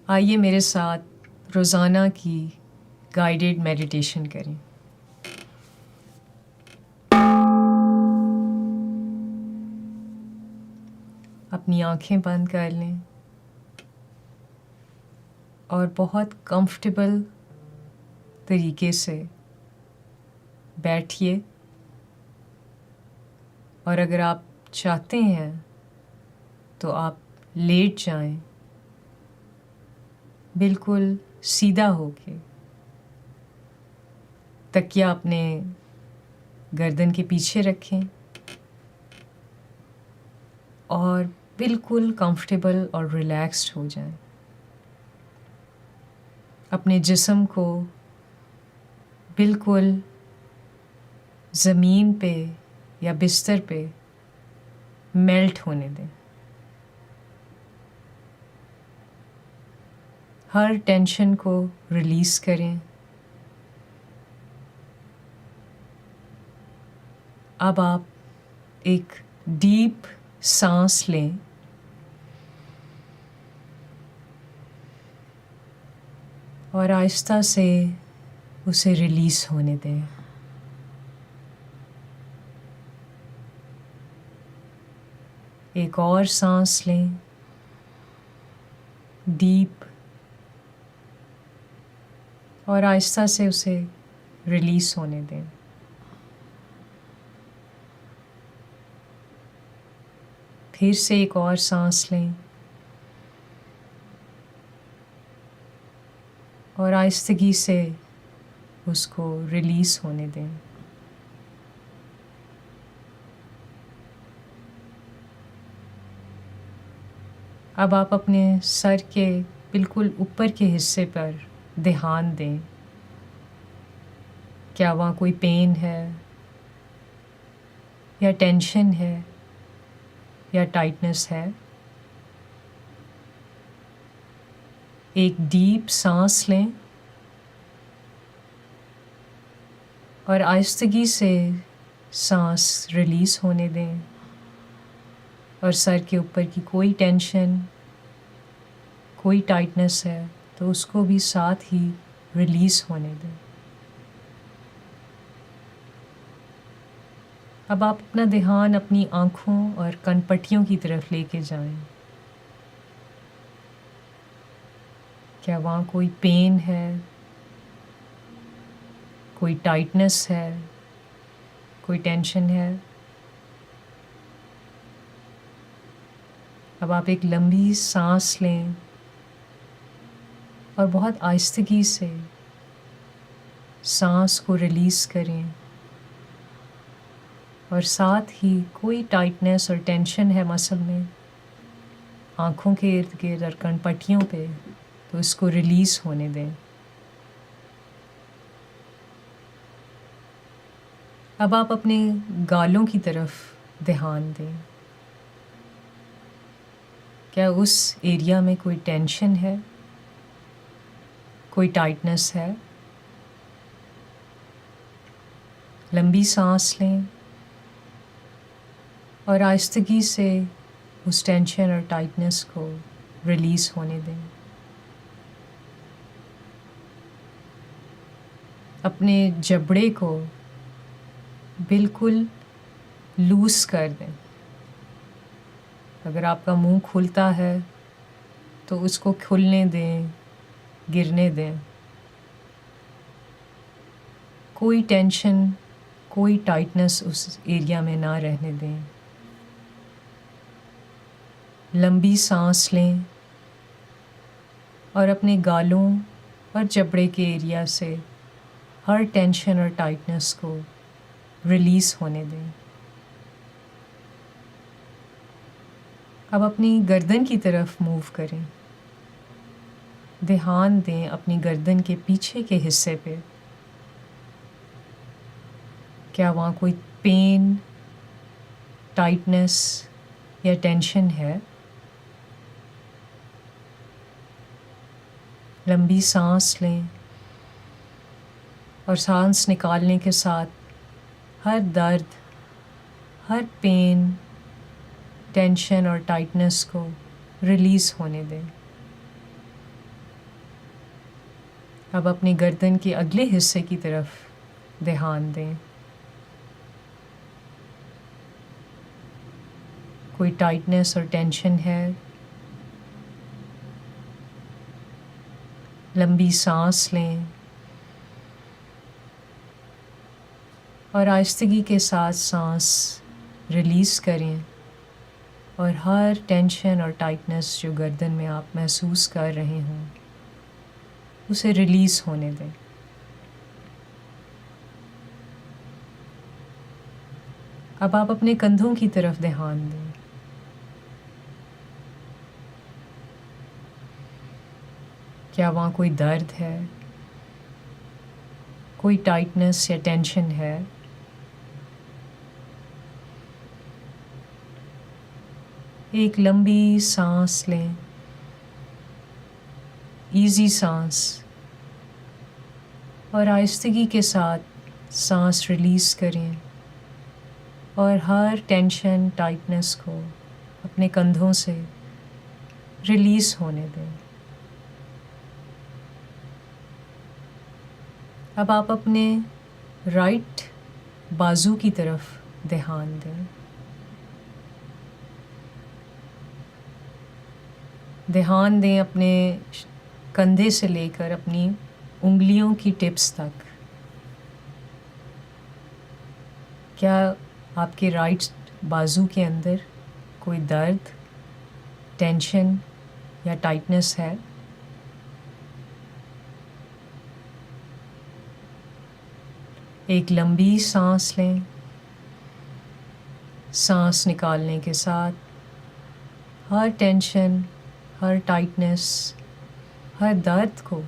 آئیے میرے ساتھ روزانہ کی گائیڈڈ میڈیٹیشن کریں۔ اپنی آنکھیں بند کر لیں اور بہت کمفرٹیبل طریقے سے بیٹھیے، اور اگر آپ چاہتے ہیں تو آپ لیٹ جائیں، بالکل سیدھا ہو کے۔ تکیہ اپنے گردن کے پیچھے رکھیں اور بالکل کمفرٹیبل اور ریلیکسڈ ہو جائیں۔ اپنے جسم کو بالکل زمین پہ یا بستر پہ میلٹ ہونے دیں۔ ہر ٹینشن کو ریلیز کریں۔ اب آپ ایک ڈیپ سانس لیں اور آہستہ سے اسے ریلیز ہونے دیں۔ ایک اور سانس لیں، ڈیپ، اور آہستہ سے اسے ریلیز ہونے دیں۔ پھر سے ایک اور سانس لیں اور آہستگی سے اس کو ریلیز ہونے دیں۔ اب آپ اپنے سر کے بالکل اوپر کے حصے پر دھیان دیں۔ کیا وہاں کوئی پین ہے یا ٹینشن ہے یا ٹائٹنس ہے؟ ایک ڈیپ سانس لیں اور آہستگی سے سانس ریلیز ہونے دیں، اور سر کے اوپر کی کوئی ٹینشن، کوئی ٹائٹنس ہے تو اس کو بھی ساتھ ہی ریلیز ہونے دیں۔ اب آپ اپنا دھیان اپنی آنکھوں اور کن پٹیوں کی طرف لے کے جائیں۔ کیا وہاں کوئی پین ہے، کوئی ٹائٹنس ہے، کوئی ٹینشن ہے؟ اب آپ ایک لمبی سانس لیں اور بہت آہستگی سے سانس کو ریلیز کریں، اور ساتھ ہی کوئی ٹائٹنس اور ٹینشن ہے مسل میں، آنکھوں کے ارد گرد اور کن پٹیوں پہ، تو اس کو ریلیز ہونے دیں۔ اب آپ اپنے گالوں کی طرف دھیان دیں۔ کیا اس ایریا میں کوئی ٹینشن ہے، کوئی ٹائٹنس ہے؟ لمبی سانس لیں اور آہستگی سے اس ٹینشن اور ٹائٹنس کو ریلیز ہونے دیں۔ اپنے جبڑے کو بالکل لوز کر دیں۔ اگر آپ کا منہ کھلتا ہے تو اس کو کھلنے دیں، گرنے دیں۔ کوئی ٹینشن، کوئی ٹائٹنس اس ایریا میں نہ رہنے دیں۔ لمبی سانس لیں اور اپنے گالوں اور جبڑے کے ایریا سے ہر ٹینشن اور ٹائٹنس کو ریلیز ہونے دیں۔ اب اپنی گردن کی طرف موو کریں۔ دھیان دیں اپنی گردن کے پیچھے کے حصے پہ۔ کیا وہاں کوئی پین، ٹائٹنس یا ٹینشن ہے؟ لمبی سانس لیں اور سانس نکالنے کے ساتھ ہر درد، ہر پین، ٹینشن اور ٹائٹنس کو ریلیز ہونے دیں۔ اب اپنی گردن کے اگلے حصے کی طرف دھیان دیں. کوئی ٹائٹنس اور ٹینشن ہے؟ لمبی سانس لیں اور آہستگی کے ساتھ سانس ریلیز کریں اور ہر ٹینشن اور ٹائٹنس جو گردن میں آپ محسوس کر رہے ہوں اسے ریلیز ہونے دیں. اب آپ اپنے کندھوں کی طرف دھیان دیں. کیا وہاں کوئی درد ہے؟ کوئی ٹائٹنس یا ٹینشن ہے؟ ایک لمبی سانس لیں، ایزی سانس، اور آہستگی کے ساتھ سانس ریلیز کریں اور ہر ٹینشن ٹائٹنس کو اپنے کندھوں سے ریلیز ہونے دیں. اب آپ اپنے رائٹ بازو کی طرف دھیان دیں. دھیان دیں اپنے کندھے سے لے کر اپنی انگلیوں کی ٹپس تک. کیا آپ کے رائٹ بازو کے اندر کوئی درد، ٹینشن یا ٹائٹنس ہے؟ ایک لمبی سانس لیں. سانس نکالنے کے ساتھ ہر ٹینشن، ہر ٹائٹنس، ہر درد کو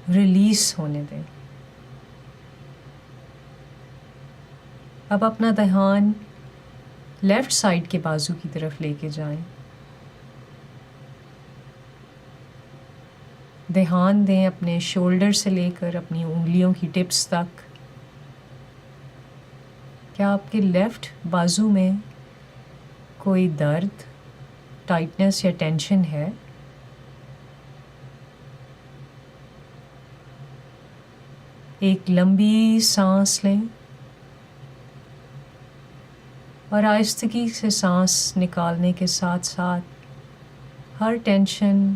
ریلیز ہونے دیں. اب اپنا دھیان لیفٹ سائڈ کے بازو کی طرف لے کے جائیں. دھیان دیں اپنے شولڈر سے لے کر اپنی انگلیوں کی ٹپس تک. کیا آپ کے لیفٹ بازو میں کوئی درد، ٹائٹنس یا ٹینشن ہے؟ ایک لمبی سانس لیں اور آہستگی سے سانس نکالنے کے ساتھ ساتھ ہر ٹینشن،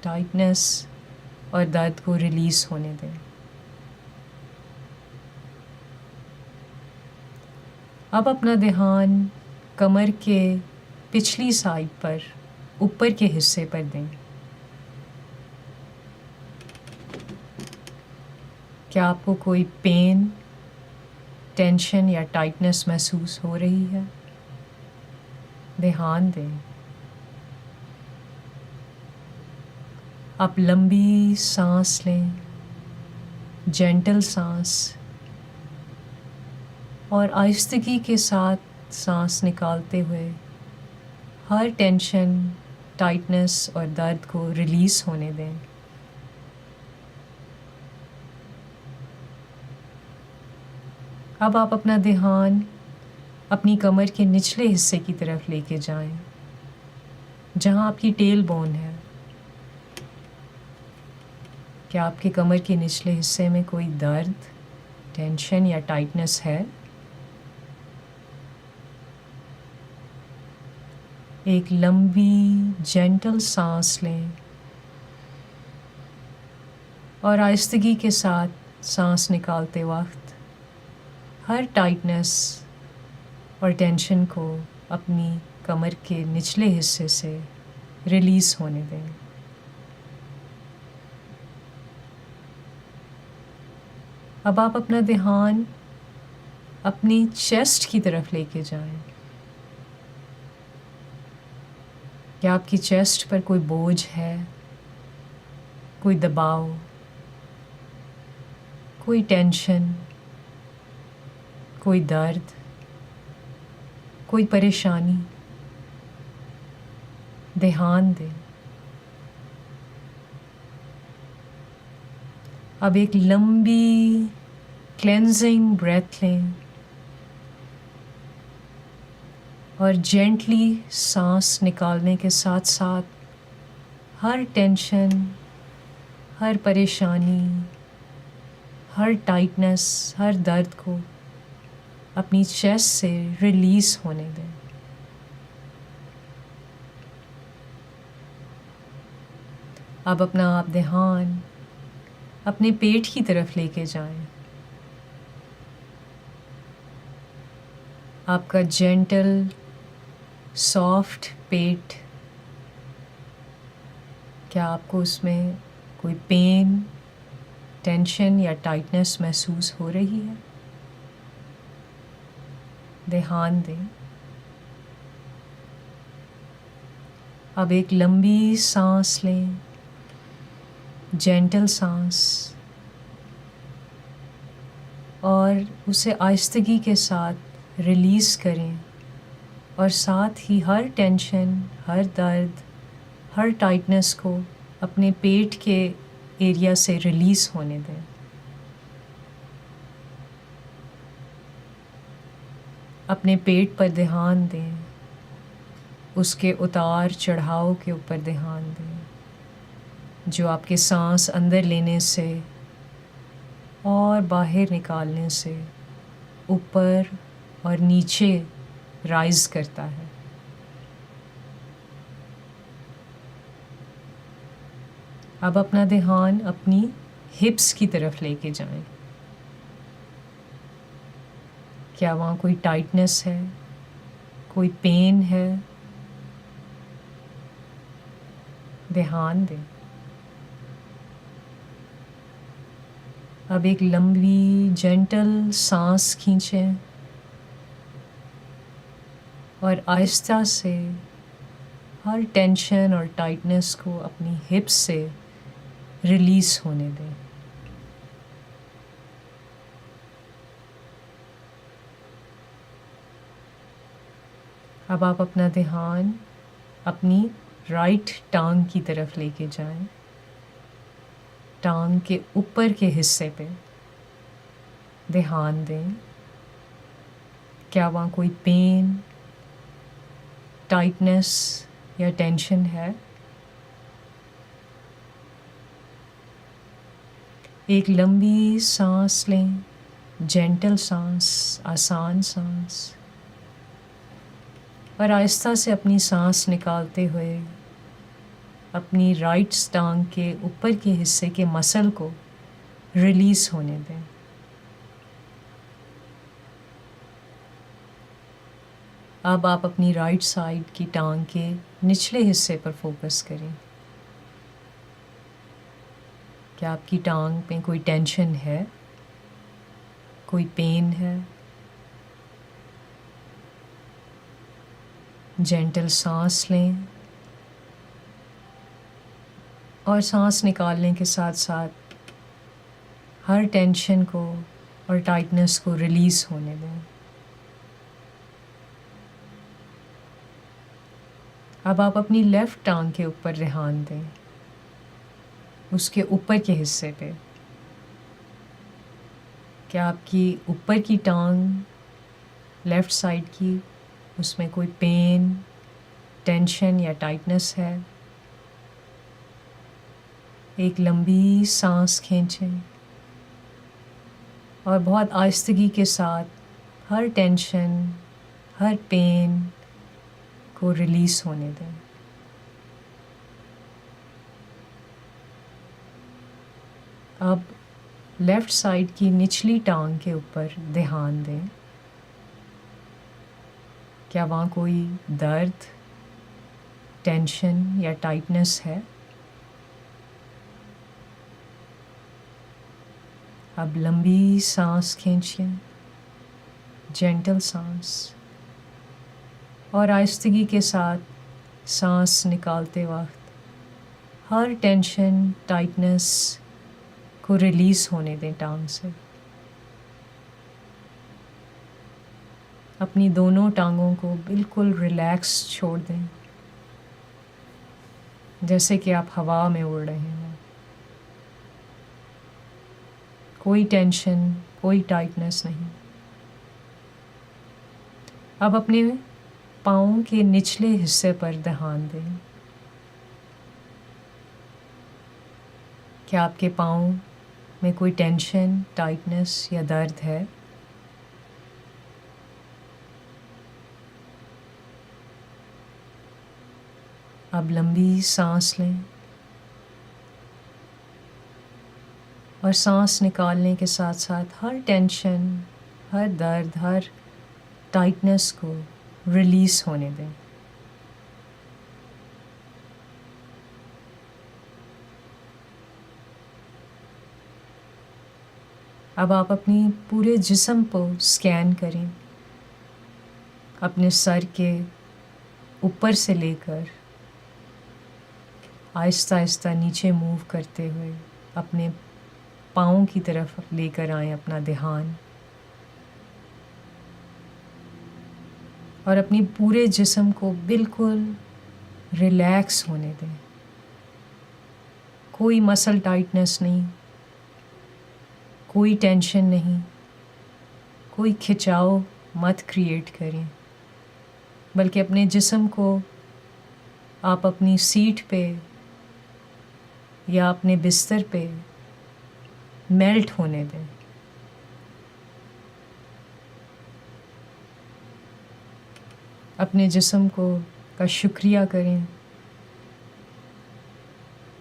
ٹائٹنس اور درد کو ریلیز ہونے دیں. اب اپنا دھیان کمر کے پچھلی سائڈ پر، اوپر کے حصے پر دیں. کیا آپ کو کوئی پین، ٹینشن یا ٹائٹنس محسوس ہو رہی ہے؟ دھیان دیں. آپ لمبی سانس لیں، جینٹل سانس، اور آہستگی کے ساتھ سانس نکالتے ہوئے ہر ٹینشن، ٹائٹنس اور درد کو ریلیز ہونے دیں. اب آپ اپنا دھیان اپنی کمر کے نچلے حصے کی طرف لے کے جائیں، جہاں آپ کی ٹیل بون ہے. کیا آپ کے کمر کے نچلے حصے میں کوئی درد، ٹینشن یا ٹائٹنس ہے؟ ایک لمبی جینٹل سانس لیں اور آہستگی کے ساتھ سانس نکالتے وقت ہر ٹائٹنس اور ٹینشن کو اپنی کمر کے نچلے حصے سے ریلیز ہونے دیں. اب آپ اپنا دھیان اپنی چیسٹ کی طرف لے کے جائیں. کیا آپ کی چیسٹ پر کوئی بوجھ ہے، کوئی دباؤ، کوئی ٹینشن، کوئی درد، کوئی پریشانی؟ دھیان دیں. اب ایک لمبی کلینزنگ بریتھ لیں اور جینٹلی سانس نکالنے کے ساتھ ساتھ ہر ٹینشن، ہر پریشانی، ہر ٹائٹنس، ہر درد کو اپنی چیسٹ سے ریلیز ہونے دیں. اب اپنا آپ دھیان اپنے پیٹ کی طرف لے کے جائیں. آپ کا جینٹل سافٹ پیٹ، کیا آپ کو اس میں کوئی پین، ٹینشن یا ٹائٹنس محسوس ہو رہی ہے؟ دھیان دیں. اب ایک لمبی سانس لیں، جینٹل سانس، اور اسے آہستگی کے ساتھ ریلیز کریں، اور ساتھ ہی ہر ٹینشن، ہر درد، ہر ٹائٹنس کو اپنے پیٹ کے ایریا سے ریلیز ہونے دیں. اپنے پیٹ پر دھیان دیں، اس کے اتار چڑھاؤ کے اوپر دھیان دیں، جو آپ کے سانس اندر لینے سے اور باہر نکالنے سے اوپر اور نیچے رائز کرتا ہے. اب اپنا دھیان اپنی ہپس کی طرف لے کے جائیں. کیا وہاں کوئی ٹائٹنس ہے، کوئی پین ہے؟ دھیان دیں. اب ایک لمبی جینٹل سانس کھینچیں اور آہستہ سے ہر ٹینشن اور ٹائٹنس کو اپنی ہپس سے ریلیز ہونے دیں. اب آپ اپنا دھیان اپنی رائٹ ٹانگ کی طرف لے کے جائیں. ٹانگ کے اوپر کے حصے پہ دھیان دیں. کیا وہاں کوئی پین، ٹائٹنس یا ٹینشن ہے؟ ایک لمبی سانس لیں، جینٹل سانس، آسان سانس، اور آہستہ سے اپنی سانس نکالتے ہوئے اپنی رائٹ ٹانگ کے اوپر کے حصے کے مسل کو ریلیز ہونے دیں. اب آپ اپنی رائٹ سائڈ کی ٹانگ کے نچلے حصے پر فوکس کریں. کیا آپ کی ٹانگ پہ کوئی ٹینشن ہے، کوئی پین ہے؟ جینٹل سانس لیں، اور سانس نکالنے کے ساتھ ساتھ ہر ٹینشن کو اور ٹائٹنس کو ریلیز ہونے دیں. اب آپ اپنی لیفٹ ٹانگ کے اوپر دھیان دیں، اس کے اوپر کے حصے پہ. کیا آپ کی اوپر کی ٹانگ لیفٹ سائڈ کی، اس میں کوئی پین، ٹینشن یا ٹائٹنس ہے؟ ایک لمبی سانس کھینچیں اور بہت آہستگی کے ساتھ ہر ٹینشن، ہر پین کو ریلیز ہونے دیں. اب لیفٹ سائڈ کی نچلی ٹانگ کے اوپر دھیان دیں. کیا وہاں کوئی درد، ٹینشن یا ٹائٹنس ہے؟ اب لمبی سانس کھینچیں، جینٹل سانس، اور آہستگی کے ساتھ سانس نکالتے وقت ہر ٹینشن، ٹائٹنس کو ریلیز ہونے دیں ٹانگ سے. اپنی دونوں ٹانگوں کو بالکل ریلیکس چھوڑ دیں، جیسے کہ آپ ہوا میں اڑ رہے ہوں. کوئی ٹینشن، کوئی ٹائٹنس نہیں. اب اپنے پاؤں کے نچلے حصے پر دھیان دیں. کیا آپ کے پاؤں میں کوئی ٹینشن، ٹائٹنس یا درد ہے؟ اب لمبی سانس لیں اور سانس نکالنے کے ساتھ ساتھ ہر ٹینشن، ہر درد، ہر ٹائٹنس کو ریلیز ہونے دیں۔ اب آپ اپنی پورے جسم کو اسکین کریں، اپنے سر کے اوپر سے لے کر آہستہ آہستہ نیچے موو کرتے ہوئے اپنے پاؤں کی طرف لے کر آئیں اپنا دھیان، اور اپنی پورے جسم کو بالکل ریلیکس ہونے دیں۔ کوئی مسل ٹائٹنس نہیں، کوئی ٹینشن نہیں، کوئی کھچاؤ مت کریٹ کریں، بلکہ اپنے جسم کو آپ اپنی سیٹ پہ یا اپنے بستر پہ میلٹ ہونے دیں۔ اپنے جسم کا شکریہ کریں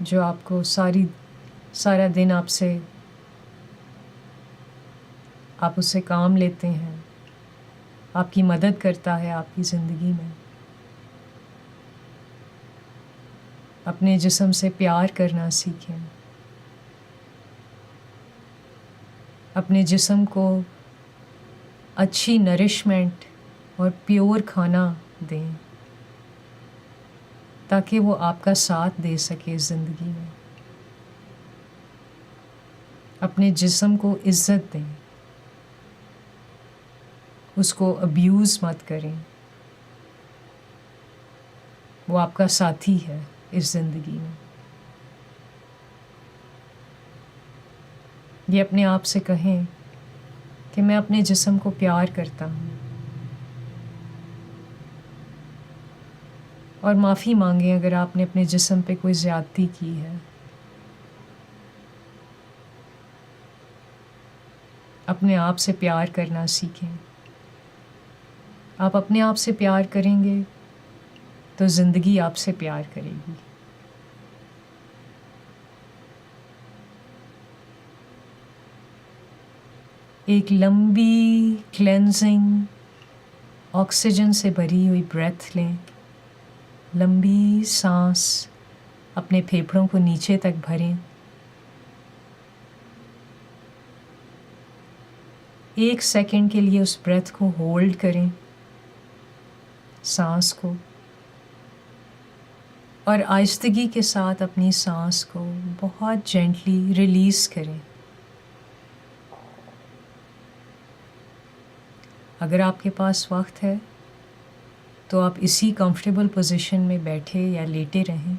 جو آپ کو سارا دن آپ اس سے کام لیتے ہیں، آپ کی مدد کرتا ہے آپ کی زندگی میں۔ اپنے جسم سے پیار کرنا سیکھیں، اپنے جسم کو اچھی نرشمنٹ اور پیور کھانا دیں تاکہ وہ آپ کا ساتھ دے سکے زندگی میں۔ اپنے جسم کو عزت دیں، اس کو ابیوز مت کریں، وہ آپ کا ساتھی ہے اس زندگی میں۔ یہ اپنے آپ سے کہیں کہ میں اپنے جسم کو پیار کرتا ہوں، اور معافی مانگیں اگر آپ نے اپنے جسم پہ کوئی زیادتی کی ہے۔ اپنے آپ سے پیار کرنا سیکھیں۔ آپ اپنے آپ سے پیار کریں گے تو زندگی آپ سے پیار کرے گی۔ ایک لمبی کلینزنگ آکسیجن سے بھری ہوئی بریتھ لیں، لمبی سانس اپنے پھیپھڑوں کو نیچے تک بھریں، 1 سیکنڈ کے لیے اس بریتھ کو ہولڈ کریں، سانس کو، اور آہستگی کے ساتھ اپنی سانس کو بہت جینٹلی ریلیز کریں۔ اگر آپ کے پاس وقت ہے تو آپ اسی کمفرٹیبل پوزیشن میں بیٹھے یا لیٹے رہیں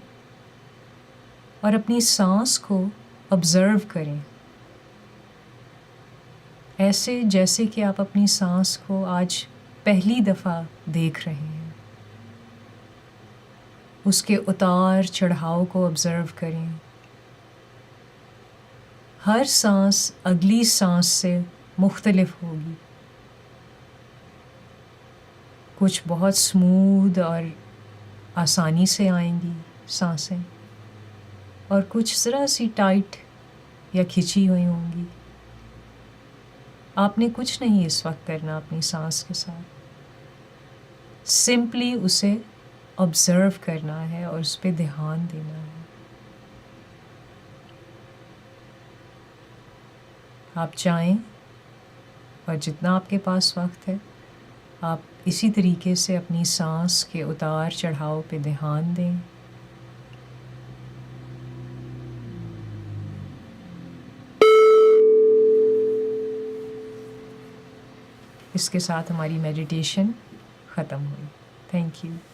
اور اپنی سانس کو آبزرو کریں، ایسے جیسے کہ آپ اپنی سانس کو آج پہلی دفعہ دیکھ رہے ہیں۔ اس کے اتار چڑھاؤ کو آبزرو کریں۔ ہر سانس اگلی سانس سے مختلف ہوگی، کچھ بہت سموتھ اور آسانی سے آئیں گی سانسیں، اور کچھ ذرا سی ٹائٹ یا کھچی ہوئی ہوں گی۔ آپ نے کچھ نہیں اس وقت کرنا اپنی سانس کے ساتھ، سمپلی اسے آبزرو کرنا ہے اور اس پہ دھیان دینا ہے۔ آپ چاہیں اور جتنا آپ کے پاس وقت ہے آپ اسی طریقے سے اپنی سانس کے اتار چڑھاؤ پہ دھیان دیں۔ اس کے ساتھ ہماری میڈیٹیشن ختم ہوئی۔ Thank you.